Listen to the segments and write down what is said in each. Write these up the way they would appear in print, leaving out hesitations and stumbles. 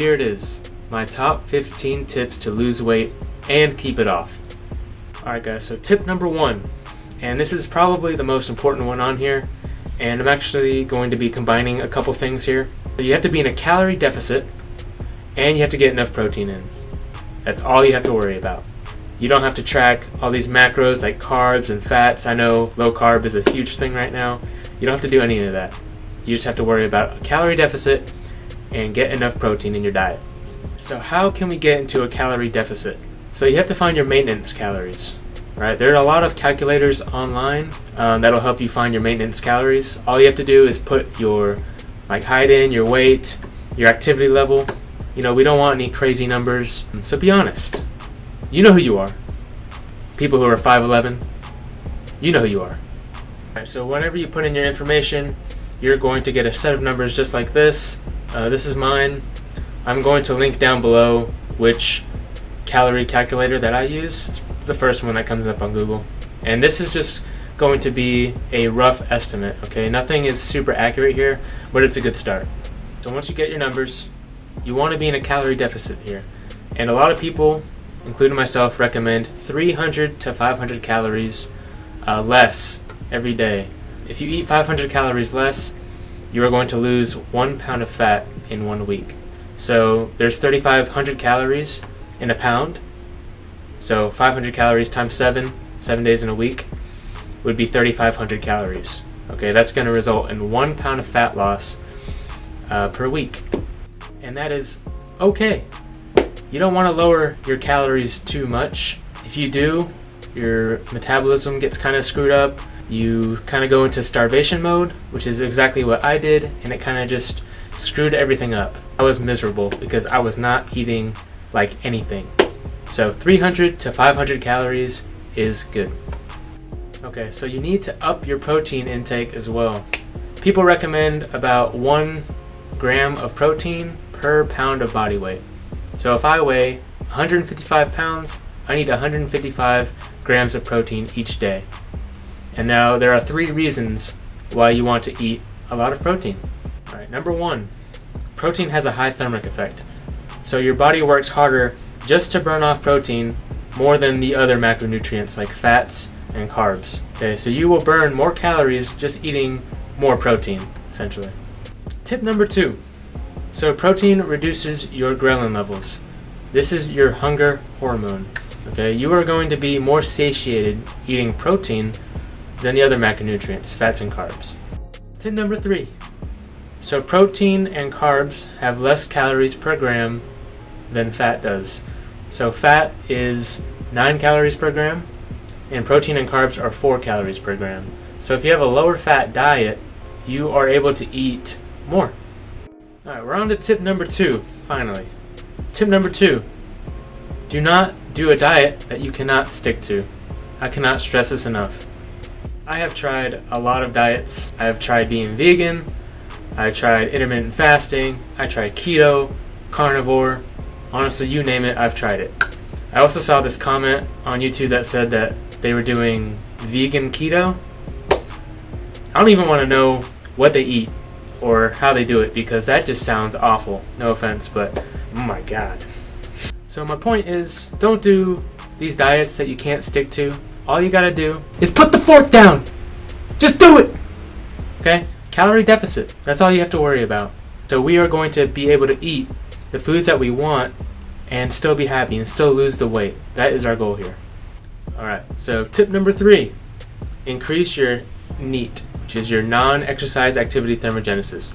here it is. My top 15 tips to lose weight and keep it off. Alright guys, so tip number 1, and this is probably the most important one on here, and I'm actually going to be combining a couple things here. You have to be in a calorie deficit, and you have to get enough protein in. That's all you have to worry about. You don't have to track all these macros like carbs and fats. I know low carb is a huge thing right now. You don't have to do any of that. You just have to worry about a calorie deficit and get enough protein in your diet. So how can we get into a calorie deficit? So you have to find your maintenance calories, right? There are a lot of calculators online that'll help you find your maintenance calories. All you have to do is put your height in, your weight, your activity level. You know, we don't want any crazy numbers. So be honest. You know who you are. People who are 5'11", you know who you are. Alright, so whenever you put in your information, you're going to get a set of numbers just like this. This is mine. I'm going to link down below which calorie calculator that I use. It's the first one that comes up on Google. And this is just going to be a rough estimate, okay? Nothing is super accurate here, but it's a good start. So once you get your numbers, you want to be in a calorie deficit here. And a lot of people, including myself, recommend 300 to 500 calories less every day. If you eat 500 calories less, you are going to lose 1 pound of fat in 1 week. So there's 3,500 calories in a pound. So 500 calories times 7 days in a week would be 3,500 calories. Okay, that's going to result in 1 pound of fat loss per week. And that is okay. You don't want to lower your calories too much. If you do, your metabolism gets kind of screwed up. You kind of go into starvation mode, which is exactly what I did, and it kind of just screwed everything up. I was miserable because I was not eating like anything. So 300 to 500 calories is good. Okay, so you need to up your protein intake as well. People recommend about 1 gram of protein per pound of body weight. So if I weigh 155 pounds, I need 155 grams of protein each day. And now there are 3 reasons why you want to eat a lot of protein. Alright, number 1, protein has a high thermic effect. So your body works harder just to burn off protein more than the other macronutrients like fats and carbs. Okay, so you will burn more calories just eating more protein, essentially. Tip number 2. So protein reduces your ghrelin levels. This is your hunger hormone. Okay, you are going to be more satiated eating protein than the other macronutrients, fats and carbs. Tip number 3. So protein and carbs have less calories per gram than fat does. So fat is 9 calories per gram, and protein and carbs are 4 calories per gram. So if you have a lower fat diet, you are able to eat more. Alright, we're on to tip number 2, finally. Tip number 2. Do not do a diet that you cannot stick to. I cannot stress this enough. I have tried a lot of diets. I have tried being vegan, I tried intermittent fasting, I tried keto, carnivore, honestly you name it, I've tried it. I also saw this comment on YouTube that said that they were doing vegan keto. I don't even want to know what they eat or how they do it because that just sounds awful. No offense, but oh my god. So my point is, don't do these diets that you can't stick to. All you gotta do is put the fork down. Just do it. Okay? Calorie deficit. That's all you have to worry about. So we are going to be able to eat the foods that we want and still be happy and still lose the weight. That is our goal here. Alright, so tip number 3. Increase your N.E.A.T, which is your non-exercise activity thermogenesis.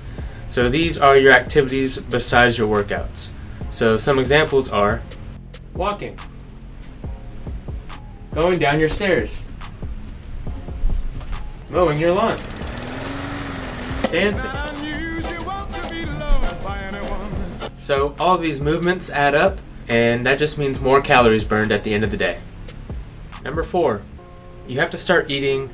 So these are your activities besides your workouts. So some examples are walking, going down your stairs, mowing your lawn, dancing. So all of these movements add up, and that just means more calories burned at the end of the day. Number 4, you have to start eating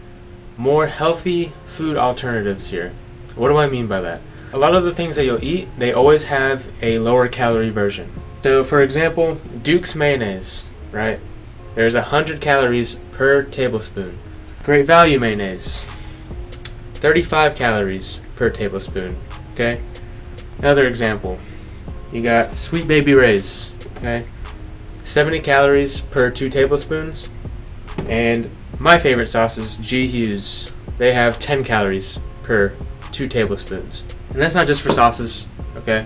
more healthy food alternatives here. What do I mean by that? A lot of the things that you'll eat, they always have a lower calorie version. So for example, Duke's mayonnaise, right? There's 100 calories per tablespoon. Great Value mayonnaise, 35 calories per tablespoon. Okay? Another example, you got Sweet Baby Ray's, okay? 70 calories per 2 tablespoons. And my favorite sauce is G. Hughes. They have 10 calories per 2 tablespoons. And that's not just for sauces, okay?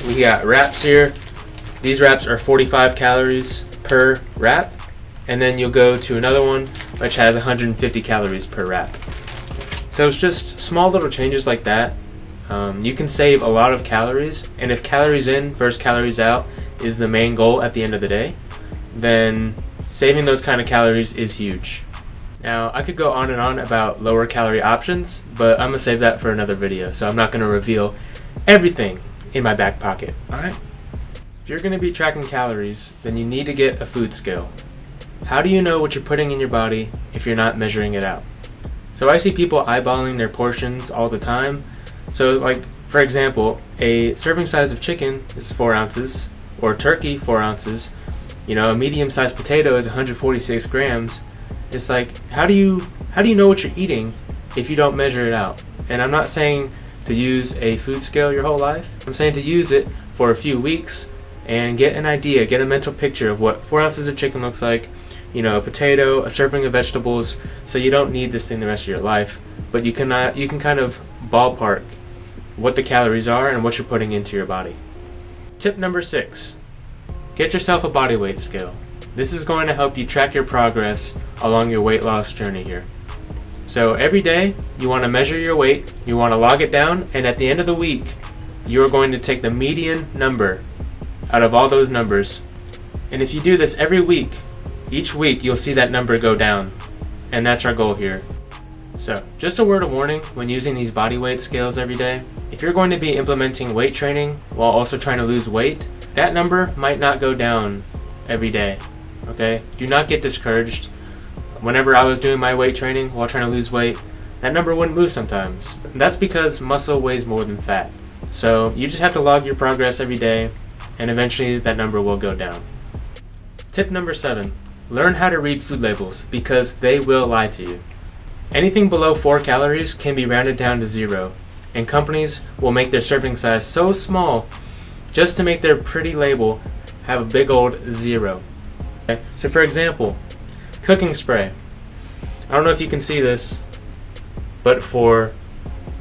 We got wraps here. These wraps are 45 calories per wrap. And then you'll go to another one which has 150 calories per wrap. So it's just small little changes like that. You can save a lot of calories, and if calories in versus calories out is the main goal at the end of the day, then saving those kind of calories is huge. Now, I could go on and on about lower calorie options, but I'm going to save that for another video, so I'm not going to reveal everything in my back pocket, alright? If you're going to be tracking calories, then you need to get a food scale. How do you know what you're putting in your body if you're not measuring it out? So I see people eyeballing their portions all the time. So like, for example, a serving size of chicken is 4 ounces, or turkey 4 ounces. You know, a medium-sized potato is 146 grams. It's like, how do you know what you're eating if you don't measure it out? And I'm not saying to use a food scale your whole life. I'm saying to use it for a few weeks and get an idea, get a mental picture of what 4 ounces of chicken looks like, you know, a potato, a serving of vegetables, so you don't need this thing the rest of your life, but you can kind of ballpark what the calories are and what you're putting into your body. Tip number 6, get yourself a body weight scale. This is going to help you track your progress along your weight loss journey here. So every day you want to measure your weight, you want to log it down, and at the end of the week you are going to take the median number out of all those numbers. And if you do this every week, each week you'll see that number go down, and that's our goal here. So just a word of warning when using these body weight scales every day, if you're going to be implementing weight training while also trying to lose weight, that number might not go down every day, okay? Do not get discouraged. Whenever I was doing my weight training while trying to lose weight, that number wouldn't move sometimes. And that's because muscle weighs more than fat. So you just have to log your progress every day, and eventually that number will go down. Tip number 7. Learn how to read food labels, because they will lie to you. Anything below 4 calories can be rounded down to 0, and companies will make their serving size so small just to make their pretty label have a big old 0. Okay? So for example, cooking spray. I don't know if you can see this, but for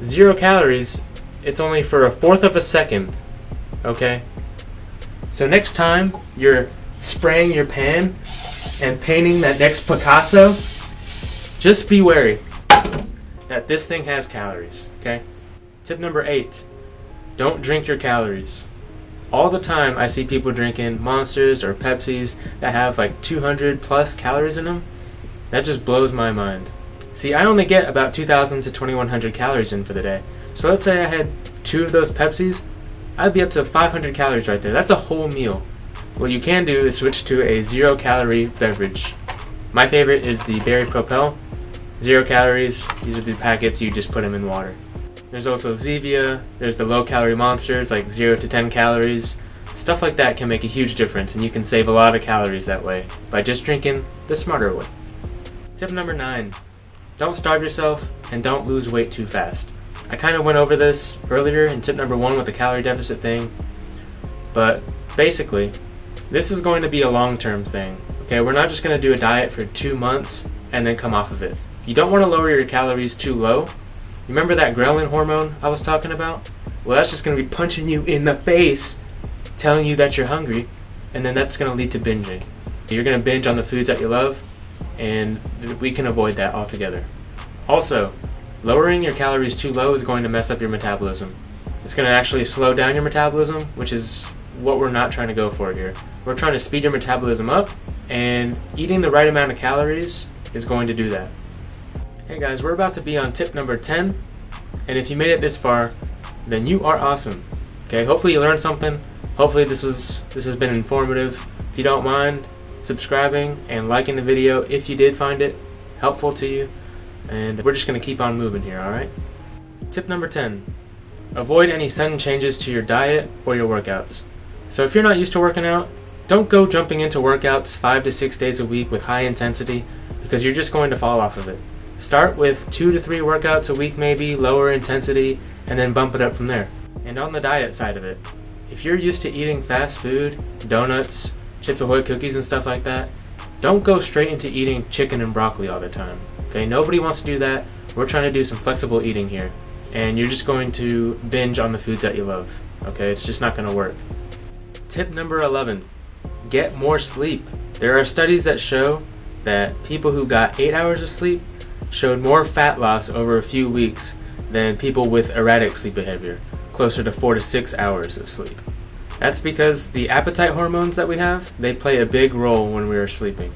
0 calories, it's only for a 1/4 of a second. Okay? So next time you're spraying your pan and painting that next Picasso, just be wary that this thing has calories, okay? Tip number 8, don't drink your calories. All the time I see people drinking Monsters or Pepsis that have like 200 plus calories in them. That just blows my mind. See, I only get about 2,000 to 2,100 calories in for the day. So let's say I had 2 of those Pepsis, I'd be up to 500 calories right there. That's a whole meal. What you can do is switch to a 0 calorie beverage. My favorite is the Berry Propel. 0 calories, these are the packets, you just put them in water. There's also Zevia, there's the low calorie Monsters like 0 to 10 calories. Stuff like that can make a huge difference, and you can save a lot of calories that way by just drinking the smarter way. Tip number 9, don't starve yourself and don't lose weight too fast. I kind of went over this earlier in tip number 1 with the calorie deficit thing, but basically this is going to be a long-term thing. Okay, we're not just going to do a diet for 2 months and then come off of it. You don't want to lower your calories too low. Remember that ghrelin hormone I was talking about? Well, that's just going to be punching you in the face, telling you that you're hungry, and then that's going to lead to binging. You're going to binge on the foods that you love, and we can avoid that altogether. Also, lowering your calories too low is going to mess up your metabolism. It's going to actually slow down your metabolism, which is what we're not trying to go for here. We're trying to speed your metabolism up, and eating the right amount of calories is going to do that. Hey guys, we're about to be on tip number 10, and if you made it this far, then you are awesome. Okay, hopefully you learned something. Hopefully this has been informative. If you don't mind subscribing and liking the video if you did find it helpful to you, and we're just going to keep on moving here, alright? Tip number 10, avoid any sudden changes to your diet or your workouts. So if you're not used to working out, don't go jumping into workouts 5 to 6 days a week with high intensity, because you're just going to fall off of it. Start with 2 to 3 workouts a week maybe, lower intensity, and then bump it up from there. And on the diet side of it, If you're used to eating fast food, donuts, Chips Ahoy cookies and stuff like that, don't go straight into eating chicken and broccoli all the time. Okay, nobody wants to do that. We're trying to do some flexible eating here. And you're just going to binge on the foods that you love. Okay, it's just not going to work. Tip number 11, get more sleep. There are studies that show that people who got 8 hours of sleep showed more fat loss over a few weeks than people with erratic sleep behavior, closer to 4 to 6 hours of sleep. That's because the appetite hormones that we have, they play a big role when we are sleeping.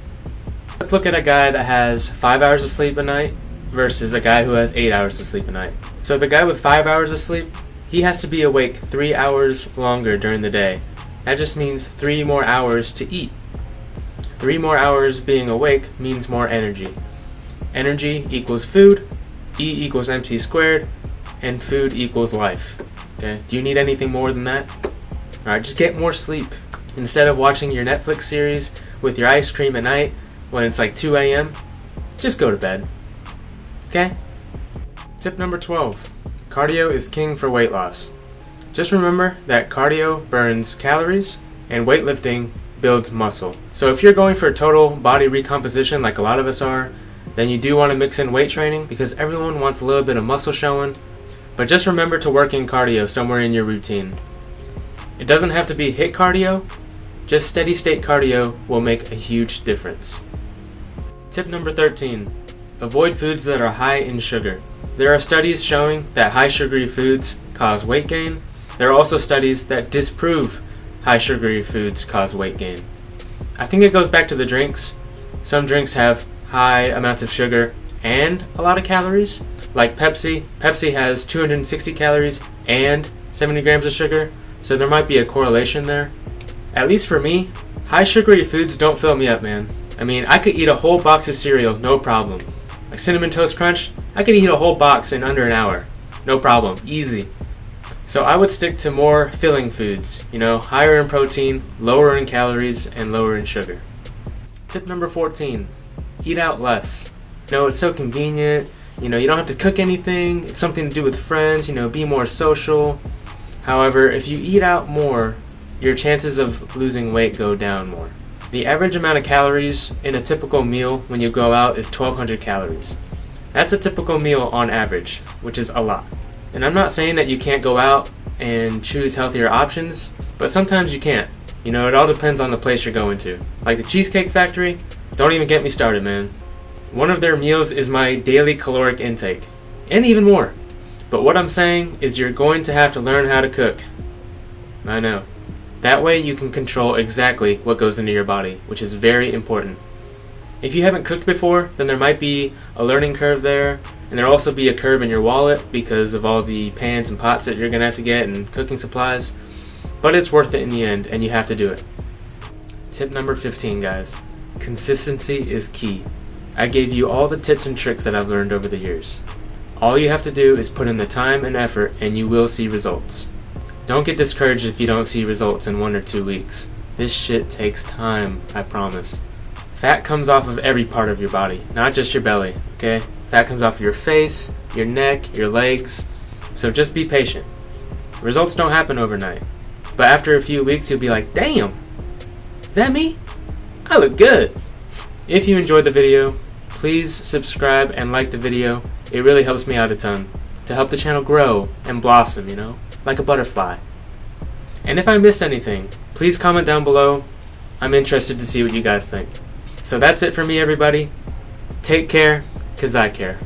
Let's look at a guy that has 5 hours of sleep a night versus a guy who has 8 hours of sleep a night. So the guy with 5 hours of sleep, he has to be awake 3 hours longer during the day. That just means 3 more hours to eat. 3 more hours being awake means more energy. Energy equals food, E equals MC squared, and food equals life. Okay? Do you need anything more than that? Alright, just get more sleep. Instead of watching your Netflix series with your ice cream at night when it's like 2 a.m., just go to bed. Okay? Tip number 12. Cardio is king for weight loss. Just remember that cardio burns calories and weightlifting builds muscle. So if you're going for total body recomposition like a lot of us are, then you do want to mix in weight training because everyone wants a little bit of muscle showing. But just remember to work in cardio somewhere in your routine. It doesn't have to be HIIT cardio, just steady state cardio will make a huge difference. Tip number 13. Avoid foods that are high in sugar. There are studies showing that high sugary foods cause weight gain. There are also studies that disprove high sugary foods cause weight gain. I think it goes back to the drinks. Some drinks have high amounts of sugar and a lot of calories. Like Pepsi. Pepsi has 260 calories and 70 grams of sugar. So there might be a correlation there. At least for me, high sugary foods don't fill me up, man. I mean, I could eat a whole box of cereal, no problem. Like Cinnamon Toast Crunch, I could eat a whole box in under an hour. No problem, easy. So I would stick to more filling foods, higher in protein, lower in calories, and lower in sugar. Tip number 14, eat out less. It's so convenient, you don't have to cook anything, it's something to do with friends, be more social. However, if you eat out more, your chances of losing weight go down more. The average amount of calories in a typical meal when you go out is 1,200 calories. That's a typical meal on average, which is a lot. And I'm not saying that you can't go out and choose healthier options, but sometimes you can't. It all depends on the place you're going to. Like the Cheesecake Factory, don't even get me started, man. One of their meals is my daily caloric intake, and even more. But what I'm saying is you're going to have to learn how to cook. I know. That way you can control exactly what goes into your body, which is very important. If you haven't cooked before, then there might be a learning curve there, and there'll also be a curve in your wallet because of all the pans and pots that you're going to have to get and cooking supplies. But it's worth it in the end, and you have to do it. Tip number 15, guys. Consistency is key. I gave you all the tips and tricks that I've learned over the years. All you have to do is put in the time and effort, and you will see results. Don't get discouraged if you don't see results in 1 or 2 weeks. This shit takes time, I promise. Fat comes off of every part of your body, not just your belly, okay? Fat comes off of your face, your neck, your legs. So just be patient. Results don't happen overnight. But after a few weeks, you'll be like, damn, is that me? I look good. If you enjoyed the video, please subscribe and like the video. It really helps me out a ton to help the channel grow and blossom, like a butterfly. And if I missed anything, please comment down below. I'm interested to see what you guys think. So that's it for me, everybody. Take care, 'cause I care.